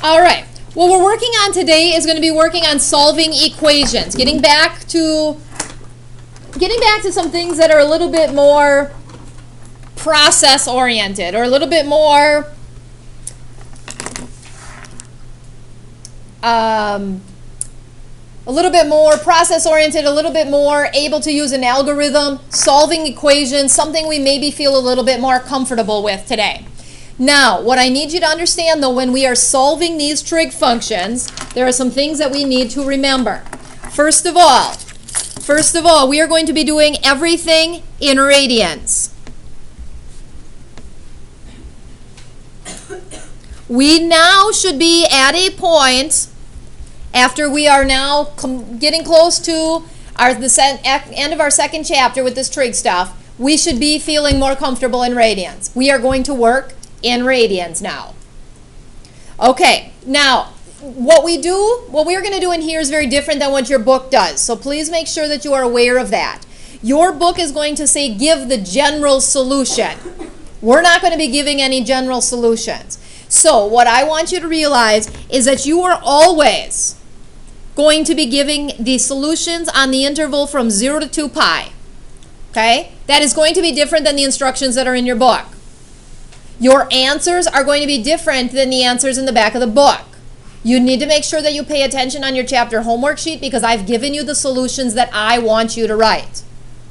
All right. What we're working on today is going to be working on solving equations. Getting back to some things that are a little bit more process oriented, or a little bit more process oriented, a little bit more able to use an algorithm, solving equations, something we maybe feel a little bit more comfortable with today. Now, what I need you to understand though, when we are solving these trig functions, there are some things that we need to remember. First of all, we are going to be doing everything in radians. We now should be at a point, after we are now getting close to the end of our second chapter with this trig stuff, we should be feeling more comfortable in radians. We are going to work in radians now. Okay, now what we are going to do in here is very different than what your book does. So please make sure that you are aware of that. Your book is going to say give the general solution. We're not going to be giving any general solutions. So what I want you to realize is that you are always going to be giving the solutions on the interval from 0 to 2 pi. Okay? That is going to be different than the instructions that are in your book. Your answers are going to be different than the answers in the back of the book. You need to make sure that you pay attention on your chapter homework sheet because I've given you the solutions that I want you to write.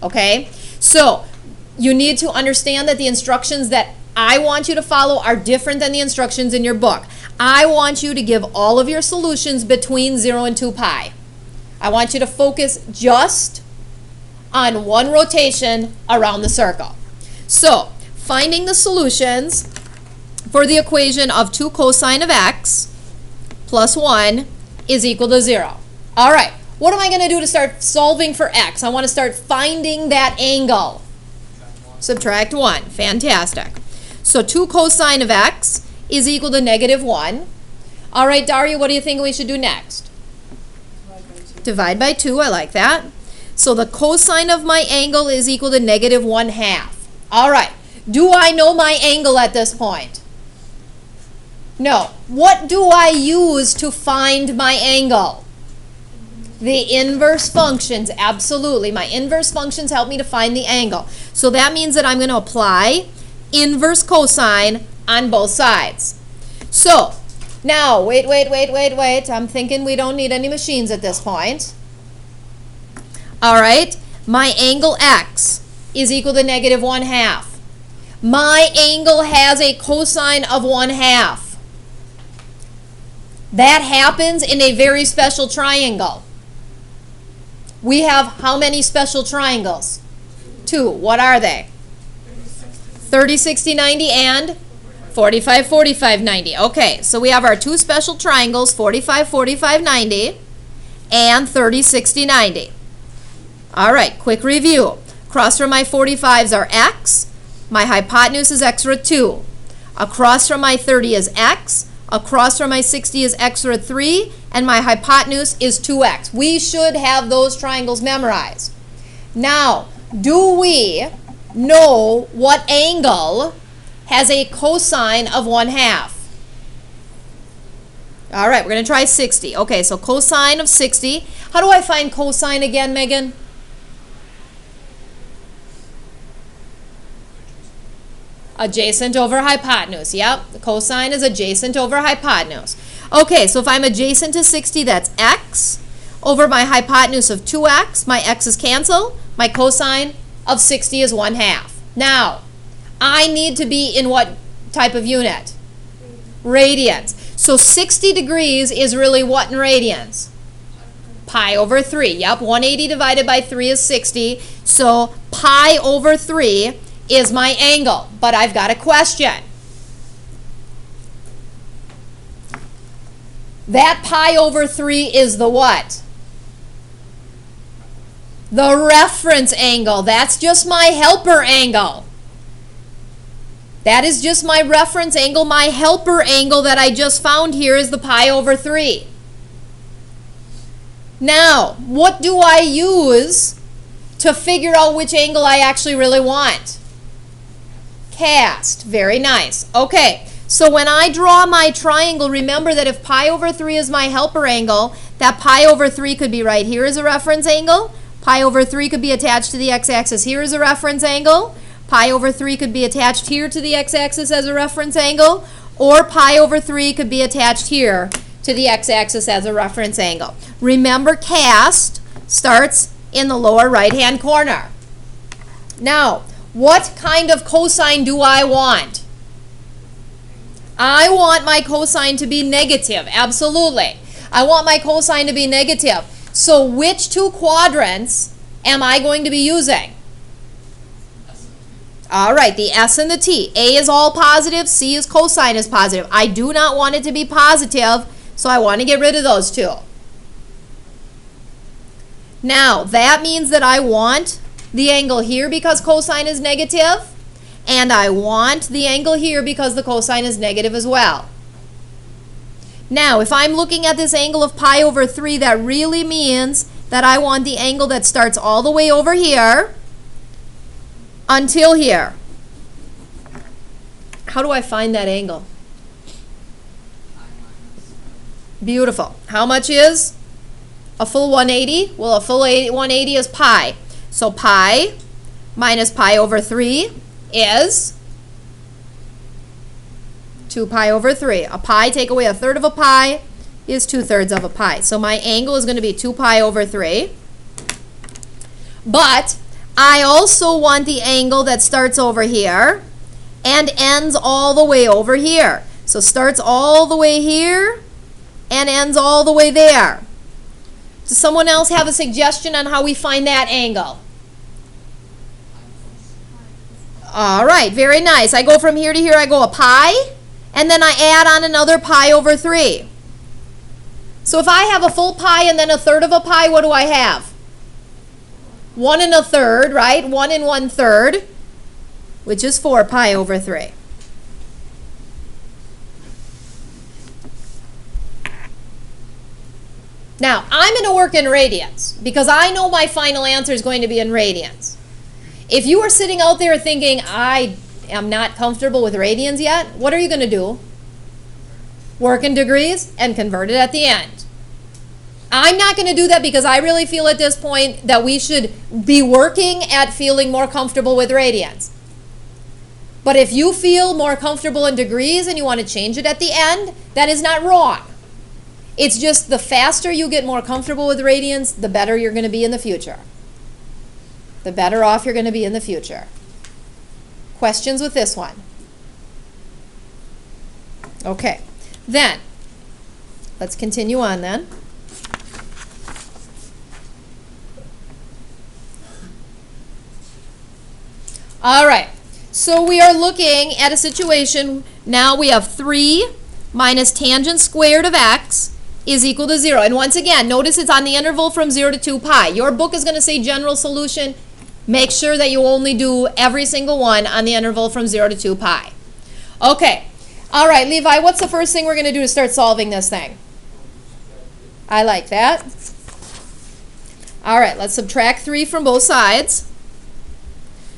Okay? So, you need to understand that the instructions that I want you to follow are different than the instructions in your book. I want you to give all of your solutions between 0 and 2 pi. I want you to focus just on one rotation around the circle. So, finding the solutions for the equation of 2 cosine of x plus 1 is equal to 0. All right, what am I going to do to start solving for x? I want to start finding that angle. Subtract 1. Fantastic. So 2 cosine of x is equal to -1. All right, Daria, what do you think we should do next? Divide by 2. I like that. So the cosine of my angle is equal to -1/2. All right. Do I know my angle at this point? No. What do I use to find my angle? The inverse functions, absolutely. My inverse functions help me to find the angle. So that means that I'm going to apply inverse cosine on both sides. So, now, wait. I'm thinking we don't need any machines at this point. All right. My angle x is equal to -1/2. My angle has a cosine of 1/2. That happens in a very special triangle. We have how many special triangles? 2. What are they? 30, 60, 90 and 45, 45, 90. Okay, so we have our 2 special triangles, 45, 45, 90 and 30, 60, 90. All right, quick review. Across from my 45s are x. My hypotenuse is x root 2. Across from my 30 is x. Across from my 60 is x root 3. And my hypotenuse is 2x. We should have those triangles memorized. Now, do we know what angle has a cosine of 1/2? All right, we're going to try 60. Okay, so cosine of 60. How do I find cosine again, Megan? Adjacent over hypotenuse. Yep, the cosine is adjacent over hypotenuse. Okay, so if I'm adjacent to 60, that's x over my hypotenuse of 2x. My x's cancel. My cosine of 60 is 1/2. Now, I need to be in what type of unit? Radians. So 60 degrees is really what in radians? Pi over 3. Yep, 180 divided by 3 is 60. So pi over 3 is my angle. But I've got a question. That pi over 3 is the what? The reference angle. That's just my helper angle. That is just my reference angle. My helper angle that I just found here is the pi over 3. Now, what do I use to figure out which angle I actually really want? Cast. Very nice. Okay, So when I draw my triangle, remember that if pi over 3 is my helper angle, that pi over 3 could be right here as a reference angle. Pi over 3 could be attached to the x-axis here as a reference angle. Pi over 3 could be attached here to the x-axis as a reference angle. Or pi over 3 could be attached here to the x-axis as a reference angle. Remember, cast starts in the lower right-hand corner. Now, what kind of cosine do I want? I want my cosine to be negative, absolutely. I want my cosine to be negative. So which two quadrants am I going to be using? All right, the S and the T. A is all positive, C is cosine is positive. I do not want it to be positive, so I want to get rid of those two. Now, that means that I want the angle here because cosine is negative, and I want the angle here because the cosine is negative as well. Now, if I'm looking at this angle of pi over 3, that really means that I want the angle that starts all the way over here until here. How do I find that angle? Beautiful. How much is a full 180? Well, a full 180 is pi. So pi minus pi over 3 is 2 pi over 3. A pi, take away a third of a pi, is 2/3 of a pi. So my angle is going to be 2 pi over 3. But I also want the angle that starts over here and ends all the way over here. So starts all the way here and ends all the way there. Does someone else have a suggestion on how we find that angle? All right, very nice. I go from here to here, I go a pi, and then I add on another pi over 3. So if I have a full pi and then a third of a pi, what do I have? 1 1/3, right? 1 1/3, which is 4 pi over 3. Now, I'm going to work in radians because I know my final answer is going to be in radians. If you are sitting out there thinking, I am not comfortable with radians yet, what are you going to do? Work in degrees and convert it at the end. I'm not going to do that because I really feel at this point that we should be working at feeling more comfortable with radians. But if you feel more comfortable in degrees and you want to change it at the end, that is not wrong. It's just the faster you get more comfortable with radians, the better you're going to be in the future. The better off you're going to be in the future. Questions with this one? Okay, then let's continue on then. All right, so we are looking at a situation, now we have 3 minus tangent squared of x is equal to 0. And once again, notice it's on the interval from 0 to 2 pi. Your book is going to say general solution. Make sure that you only do every single one on the interval from 0 to 2 pi. Okay, all right, Levi, what's the first thing we're going to do to start solving this thing? I like that. All right, let's subtract 3 from both sides.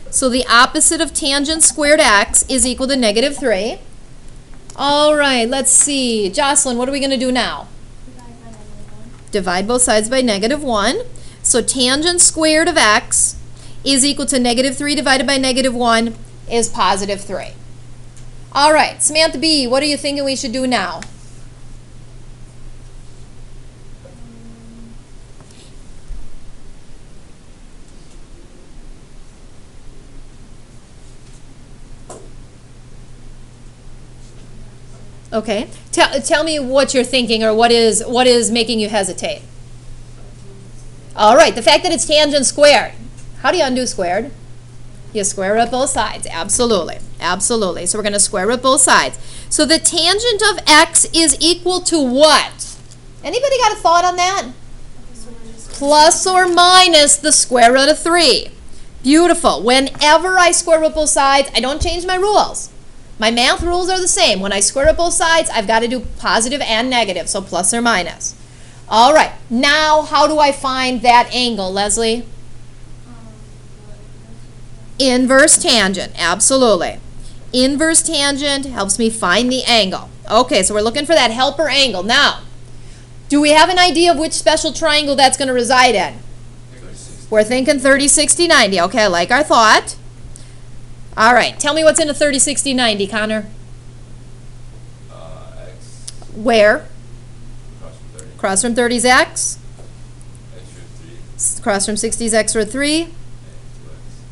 So the opposite of tangent squared x is equal to -3. All right, let's see. Jocelyn, what are we going to do now? Divide both sides by -1. So tangent squared of x is equal to -3 divided by -1 is +3. All right, Samantha B., what are you thinking we should do now? Okay, tell me what you're thinking, or what is making you hesitate. All right, the fact that it's tangent squared. How do you undo squared? You square root both sides. Absolutely, absolutely. So we're going to square root both sides. So the tangent of x is equal to what? Anybody got a thought on that? Plus or minus the square root of 3. Beautiful. Whenever I square root both sides, I don't change my rules. My math rules are the same. When I square root both sides, I've got to do positive and negative, so plus or minus. All right, now how do I find that angle, Leslie? Inverse tangent, absolutely. Inverse tangent helps me find the angle. Okay, so we're looking for that helper angle. Now, do we have an idea of which special triangle that's going to reside in? We're thinking 30, 60, 90. Okay, I like our thought. All right, tell me what's in a 30, 60, 90, Connor. X. Where? Across from 30. Across from 30's x. X root 3. Across from 60's x root 3. And 2x.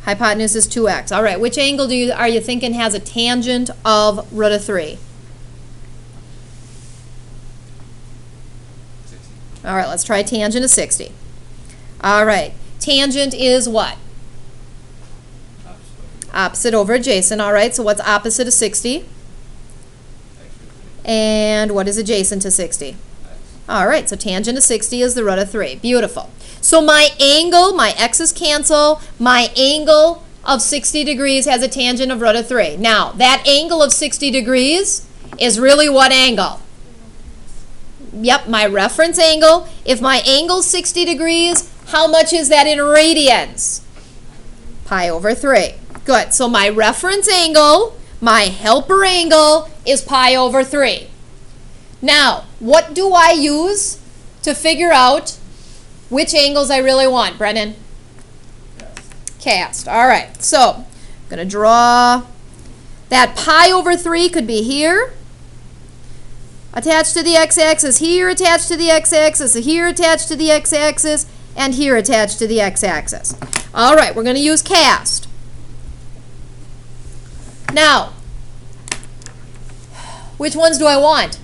Hypotenuse is 2x. All right, which angle are you thinking has a tangent of root of 3? 60. All right, let's try tangent of 60. All right, tangent is what? Opposite over adjacent. All right, so what's opposite of 60? X root 3. And what is adjacent to 60? X. All right, so tangent of 60 is the root of 3. Beautiful. So my angle, my x's cancel, my angle of 60 degrees has a tangent of root of 3. Now, that angle of 60 degrees is really what angle? Yep, my reference angle. If my angle's 60 degrees, how much is that in radians? Pi over 3. Good. So my reference angle, my helper angle, is pi over 3. Now, what do I use to figure out which angles I really want, Brennan? Cast. All right. So, I'm going to draw that pi over 3 could be here, attached to the x-axis, here attached to the x-axis, here attached to the x-axis, and here attached to the x-axis. All right, we're going to use cast. Now, which ones do I want?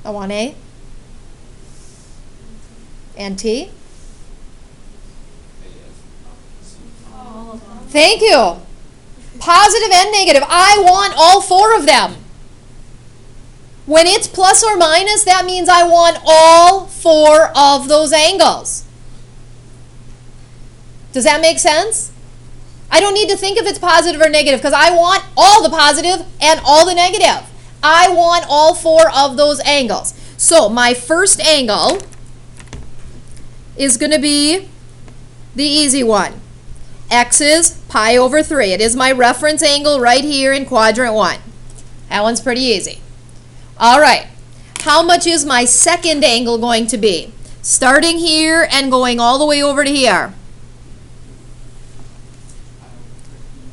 I want A and T. Thank you. Positive and negative. I want all 4 of them. When it's plus or minus, that means I want all 4 of those angles. Does that make sense? I don't need to think if it's positive or negative because I want all the positive and all the negative. I want all 4 of those angles. So my first angle is going to be the easy one. X is pi over 3. It is my reference angle right here in quadrant 1. That one's pretty easy. All right. How much is my second angle going to be? Starting here and going all the way over to here.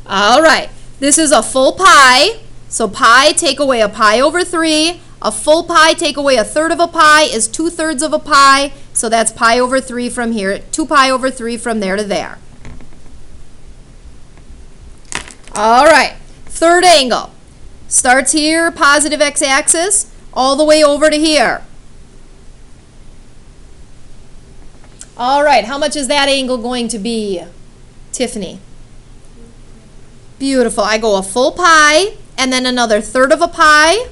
All right. This is a full pi. So pi, take away a pi over 3. A full pi, take away a third of a pi is 2/3 of a pi. So that's pi over 3 from here. 2 pi over 3 from there to there. All right. Third angle. Starts here, positive x-axis, all the way over to here. All right. How much is that angle going to be, Tiffany? Beautiful. I go a full pi, and then another third of a pi,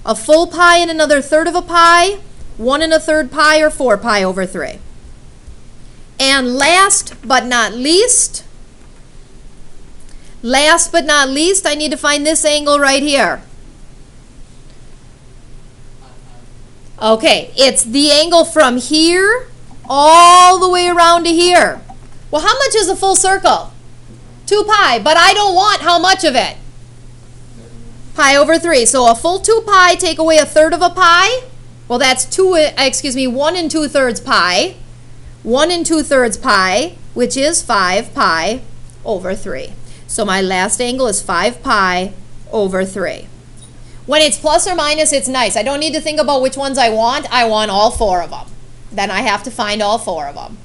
a full pi and another third of a pi, 1 1/3 pi or 4 pi over 3. And last but not least, I need to find this angle right here. Okay, it's the angle from here all the way around to here. Well, how much is a full circle? 2 pi, but I don't want how much of it? Pi over 3. So a full 2 pi, take away a third of a pi. Well, that's 1 2/3 pi. 1 2/3 pi, which is 5 pi over 3. So my last angle is 5 pi over 3. When it's plus or minus, it's nice. I don't need to think about which ones I want. I want all 4 of them. Then I have to find all 4 of them.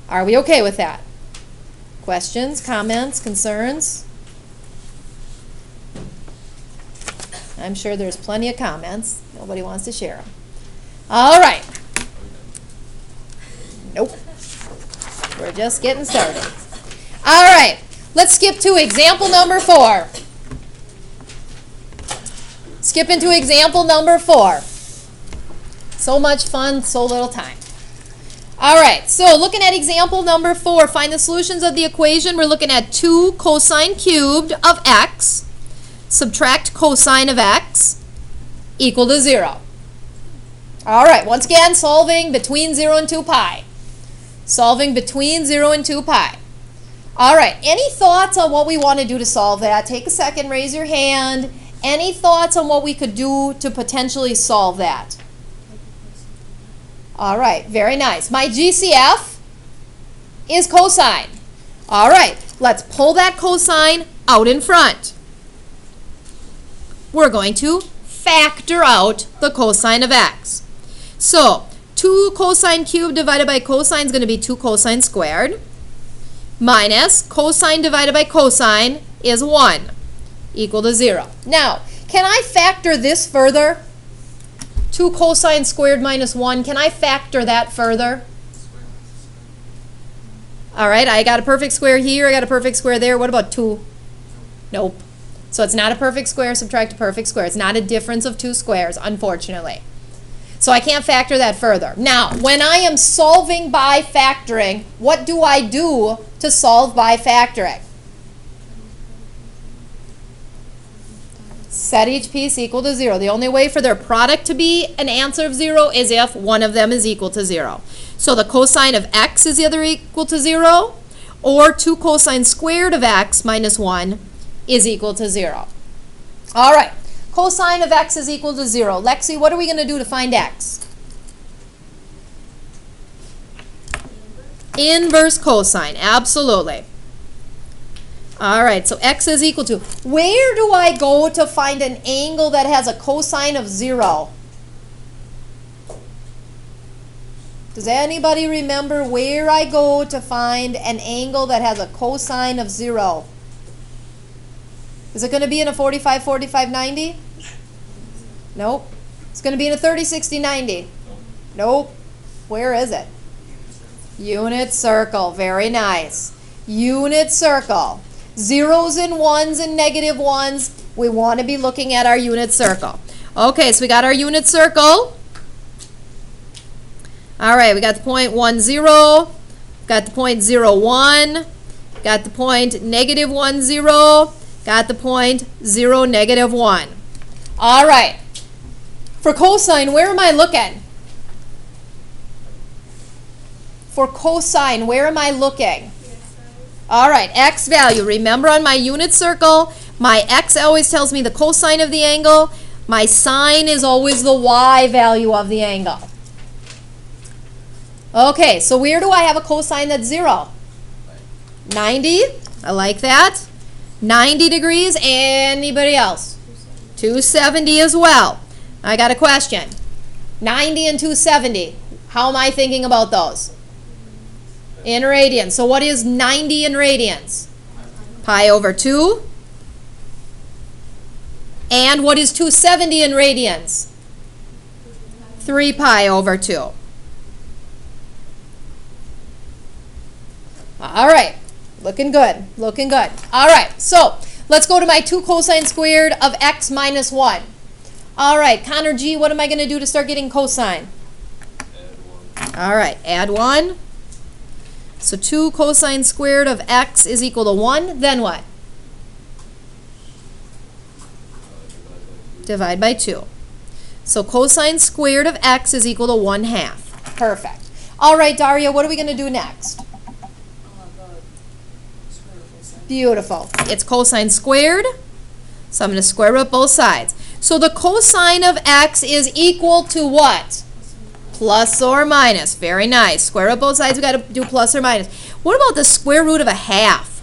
Are we okay with that? Questions, comments, concerns? I'm sure there's plenty of comments. Nobody wants to share them. All right. Nope. We're just getting started. All right. Let's skip to example number 4. Skip into example number 4. So much fun, so little time. All right, so looking at example number 4, find the solutions of the equation. We're looking at 2 cosine cubed of x, subtract cosine of x, equal to 0. All right, once again, solving between 0 and 2 pi. Solving between 0 and 2 pi. All right, any thoughts on what we want to do to solve that? Take a second, raise your hand. Any thoughts on what we could do to potentially solve that? All right, very nice. My GCF is cosine. All right, let's pull that cosine out in front. We're going to factor out the cosine of x. So 2 cosine cubed divided by cosine is going to be 2 cosine squared, minus cosine divided by cosine is 1, equal to 0. Now, can I factor this further? 2 cosine squared minus 1, can I factor that further? All right, I got a perfect square here, I got a perfect square there. What about 2? Nope. So it's not a perfect square, subtract a perfect square. It's not a difference of 2 squares, unfortunately. So I can't factor that further. Now, when I am solving by factoring, what do I do to solve by factoring? Set each piece equal to 0. The only way for their product to be an answer of 0 is if one of them is equal to 0. So the cosine of x is either equal to 0, or 2 cosine squared of x minus 1 is equal to 0. All right. Cosine of x is equal to 0. Lexi, what are we going to do to find x? Inverse cosine, absolutely. All right, so x is equal to, where do I go to find an angle that has a cosine of 0? Does anybody remember where I go to find an angle that has a cosine of 0? Is it going to be in a 45, 45, 90? Nope. It's going to be in a 30, 60, 90? Nope. Where is it? Unit circle. Very nice. Unit circle. Zeros and ones and negative ones. We want to be looking at our unit circle. Okay, so we got our unit circle. All right, we got the point 1, 0. Got the point 0, 1. Got the point negative 1, 0. Got the point 0, negative 1. All right. For cosine, where am I looking? For cosine, where am I looking? All right, x value. Remember on my unit circle, my x always tells me the cosine of the angle. My sine is always the y value of the angle. Okay, so where do I have a cosine that's 0? 90. I like that. 90 degrees. Anybody else? 270 as well. I got a question. 90 and 270. How am I thinking about those? In radians. So what is 90 in radians? Pi over 2. And what is 270 in radians? 3 pi over 2. All right. Looking good. Looking good. All right. So let's go to my 2 cosine squared of x minus 1. All right. Connor G, what am I going to do to start getting cosine? Add 1. All right. Add 1. So 2 cosine squared of x is equal to 1. Then what? Divide by 2. So cosine squared of x is equal to 1/2. Perfect. All right, Daria, what are we going to do next? Beautiful. It's cosine squared, so I'm going to square root both sides. So the cosine of x is equal to what? Plus or minus. Very nice. Square root both sides, we got to do plus or minus. What about the square root of 1/2?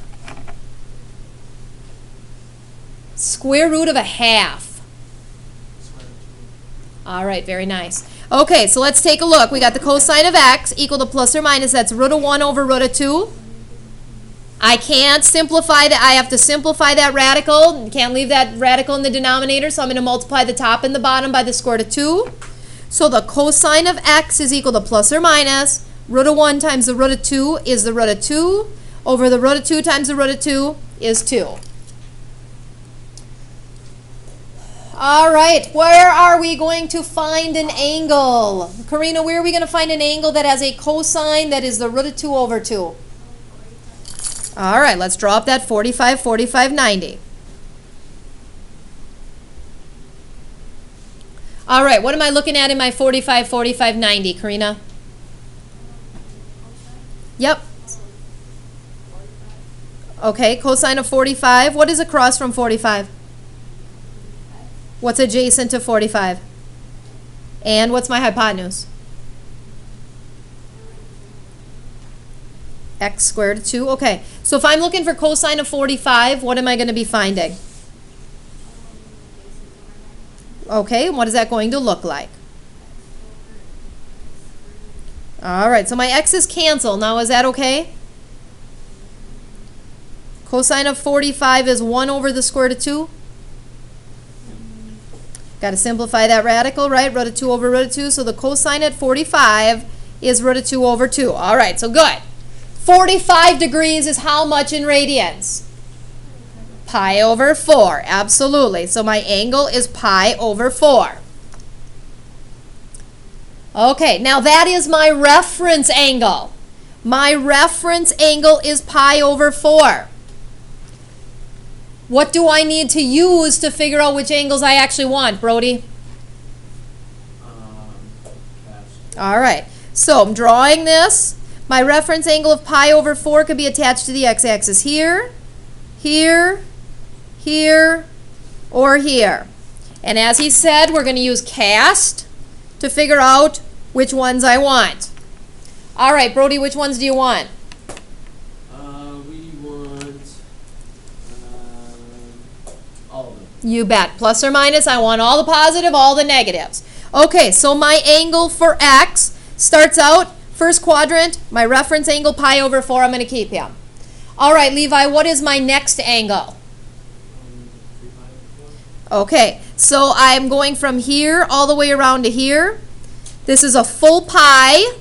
Square root of 1/2. All right, very nice. Okay, so let's take a look. We got the cosine of x equal to plus or minus. That's root of 1 over root of 2. I can't simplify that. I have to simplify that radical. Can't leave that radical in the denominator, so I'm going to multiply the top and the bottom by the square root of 2. So the cosine of x is equal to plus or minus root of 1 times the root of 2 is the root of 2 over the root of 2 times the root of 2 is 2. All right, where are we going to find an angle? Karina, where are we going to find an angle that has a cosine that is the root of 2 over 2? All right, let's draw up that 45, 45, 90. All right, what am I looking at in my 45, 45, 90, Karina? Yep. Okay, cosine of 45. What is across from 45? What's adjacent to 45? And what's my hypotenuse? X squared 2. Okay, so if I'm looking for cosine of 45, what am I going to be finding? Okay, what is that going to look like? All right, so my x's cancel. Now, is that okay? Cosine of 45 is 1 over the square root of 2. Got to simplify that radical, right? Root of 2 over root of 2. So the cosine at 45 is root of 2 over 2. All right, so good. 45 degrees is how much in radians? Pi over 4. Absolutely. So my angle is pi over 4. Okay, now that is my reference angle. My reference angle is pi over 4. What do I need to use to figure out which angles I actually want, Brody? All right, so I'm drawing this. My reference angle of pi over 4 could be attached to the x-axis here, here, here, or here. And as he said, we're going to use cast to figure out which ones I want. All right, Brody, which ones do you want? We want all of them. You bet. Plus or minus, I want all the positive, all the negatives. Okay, so my angle for x starts out, first quadrant, my reference angle pi over 4, I'm going to keep him. All right, Levi, what is my next angle? 3 pi over 4. Okay, so I'm going from here all the way around to here. This is a full pi.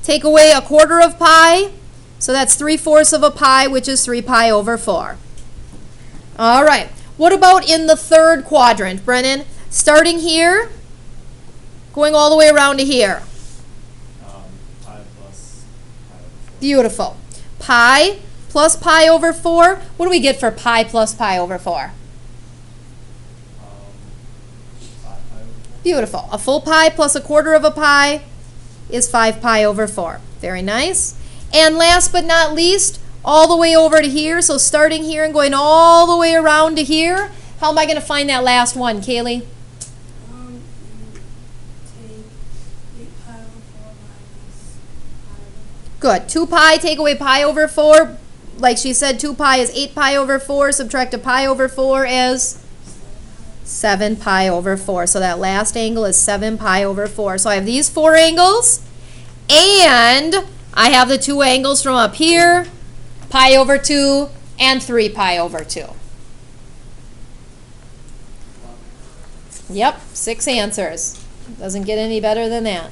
Take away a quarter of pi, so that's 3/4 of a pi, which is 3 pi over 4. All right, what about in the third quadrant, Brennan? Starting here, going all the way around to here. Pi plus pi over 4. Beautiful. Pi plus pi over 4. What do we get for pi plus pi over 4? 5 pi over 4. Beautiful. A full pi plus a quarter of a pi is 5 pi over 4. Very nice. And last but not least, all the way over to here. So starting here and going all the way around to here. How am I going to find that last one, Kaylee? You take 8 pi over 4 minus pi over 4. Good. 2 pi, take away pi over 4. Like she said, 2 pi is 8 pi over 4. Subtract a pi over 4 is 7 pi over 4. So that last angle is 7 pi over 4. So I have these 4 angles, and I have the 2 angles from up here, pi over 2 and 3 pi over 2. Yep, 6 answers. Doesn't get any better than that.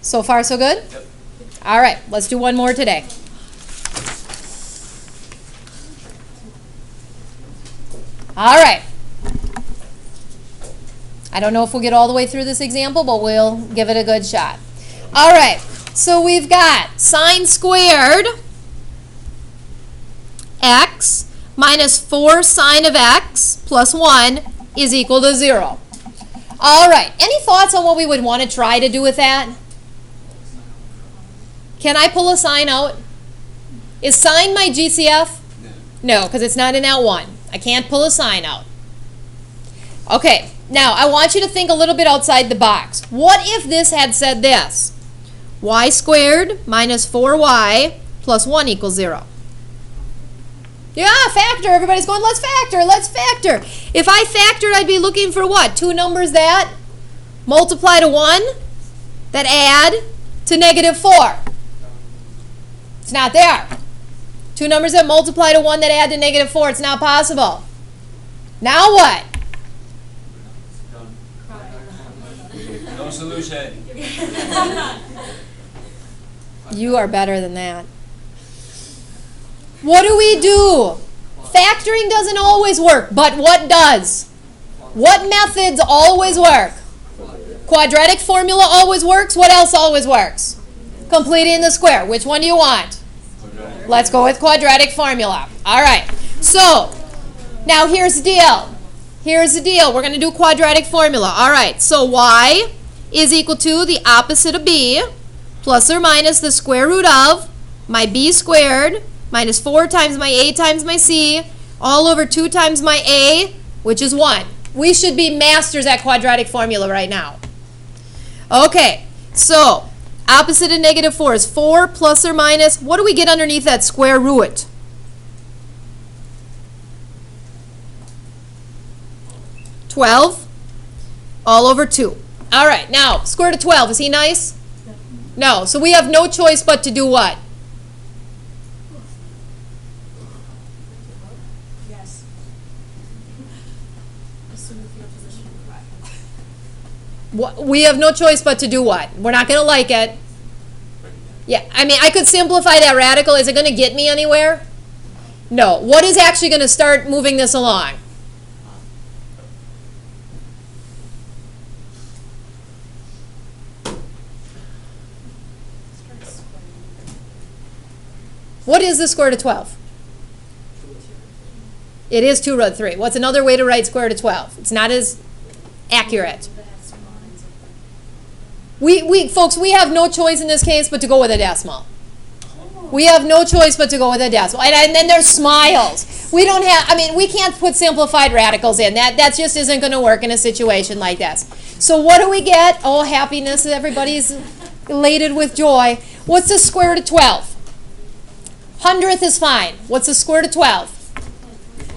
So far, so good? Yep. All right, let's do one more today. All right. I don't know if we'll get all the way through this example, but we'll give it a good shot. All right, so we've got sine squared x minus 4 sine of x plus 1 is equal to 0. All right, any thoughts on what we would want to try to do with that? Can I pull a sine out? Is sine my GCF? No, because it's not in that one. I can't pull a sine out. Okay, now I want you to think a little bit outside the box. What if this had said this? Y squared minus 4y plus 1 equals 0. Yeah, factor. Everybody's going, let's factor, let's factor. If I factored, I'd be looking for what? 2 numbers that multiply to 1 that add to negative 4. It's not there. 2 numbers that multiply to 1 that add to negative 4. It's not possible. Now what? Done. No solution. You are better than that. What do we do? Factoring doesn't always work, but what does? What methods always work? Quadratic formula always works. What else always works? Completing the square. Which one do you want? Let's go with quadratic formula. All right. So, now here's the deal. Here's the deal. We're going to do quadratic formula. All right. So, y is equal to the opposite of b plus or minus the square root of my b squared minus 4 times my a times my c all over 2 times my a, which is 1. We should be masters at quadratic formula right now. Okay. So, opposite of negative 4 is 4 plus or minus, what do we get underneath that square root? 12 all over 2. All right, now, square root of 12, is he nice? No, so we have no choice but to do what? Yes. Assume the field position correct. We have no choice but to do what? We're not going to like it. Yeah, I mean, I could simplify that radical. Is it going to get me anywhere? No. What is actually going to start moving this along? What is the square root of 12? It is 2 root 3. What's another way to write square root of 12? It's not as accurate. Folks, we have no choice in this case but to go with a decimal. We have no choice but to go with a decimal. And then there's smiles. We don't have, I mean, we can't put simplified radicals in. That just isn't going to work in a situation like this. So what do we get? Oh, happiness. Everybody's elated with joy. What's the square root of 12? Hundredth is fine. What's the square root of 12?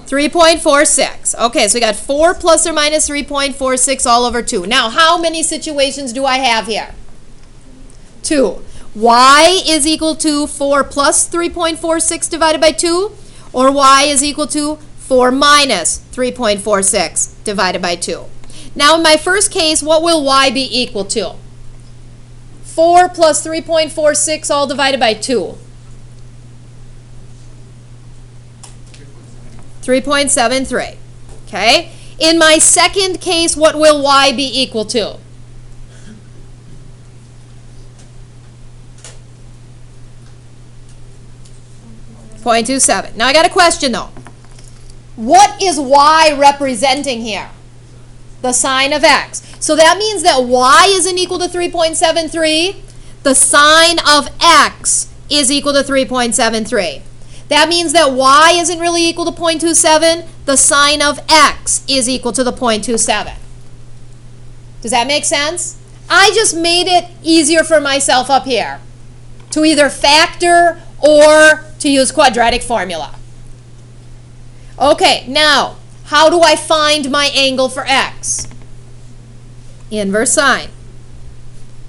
3.46. Okay, so we got 4 plus or minus 3.46 all over 2. Now, how many situations do I have here? 2. Y is equal to 4 plus 3.46 divided by 2, or y is equal to 4 minus 3.46 divided by 2. Now, in my first case, what will y be equal to? 4 plus 3.46 all divided by 2. 3.73. Okay? In my second case, what will y be equal to? .27. Now I got a question though. What is y representing here? The sign of x. So that means that y isn't equal to 3.73. The sign of x is equal to 3.73. That means that y isn't really equal to 0.27. The sign of x is equal to the 0.27. Does that make sense? I just made it easier for myself up here to either factor or to use quadratic formula. Okay, now, how do I find my angle for x? Inverse sine.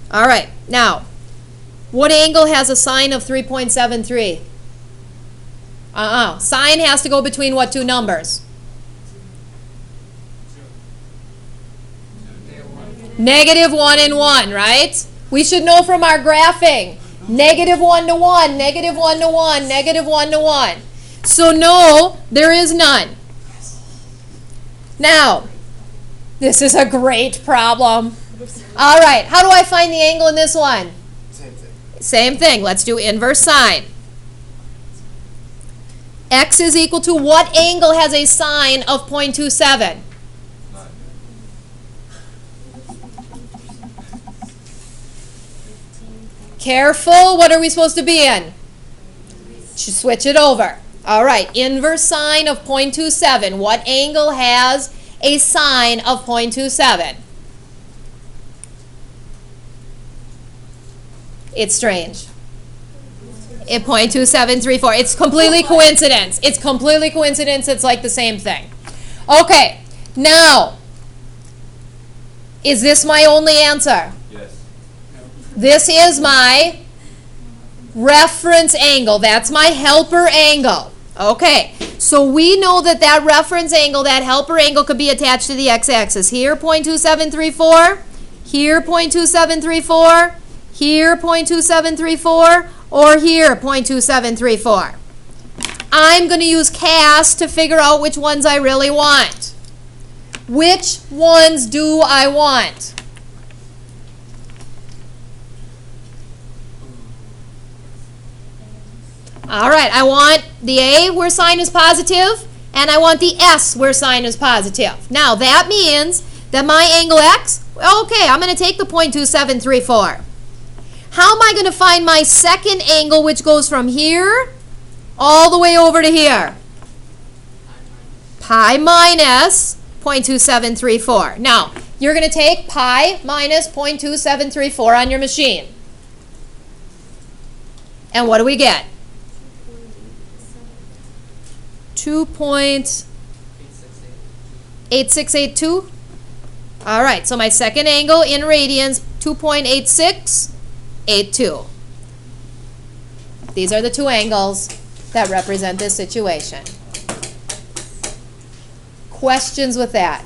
All right, now, what angle has a sine of 3.73? Sine has to go between what two numbers? Negative 1 and 1, right? We should know from our graphing. Negative 1 to 1, negative 1 to 1, negative 1 to 1. So no, there is none. Now, this is a great problem. All right, how do I find the angle in this one? Same thing. Same thing. Let's do inverse sine. X is equal to what angle has a sine of 0.27? Careful, what are we supposed to be in? Switch it over. All right, inverse sine of 0.27. What angle has a sine of 0.27? It's strange. 0.2734. It's completely coincidence. It's completely coincidence. It's like the same thing. Okay, now, is this my only answer? Yes. This is my reference angle. That's my helper angle. Okay, so we know that that reference angle, that helper angle, could be attached to the x-axis. Here, 0.2734. Here, 0.2734. Here, 0.2734. Or here, 0.2734. I'm going to use CAS to figure out which ones I really want. Which ones do I want? All right, I want the A where sign is positive, and I want the S where sign is positive. Now, that means that my angle X, okay, I'm going to take the 0.2734. How am I going to find my second angle, which goes from here all the way over to here? Pi minus 0.2734. Now, you're going to take pi minus 0.2734 on your machine. And what do we get? 2.8682. All right, so my second angle in radians, 2.8682. These are the two angles that represent this situation. Questions with that?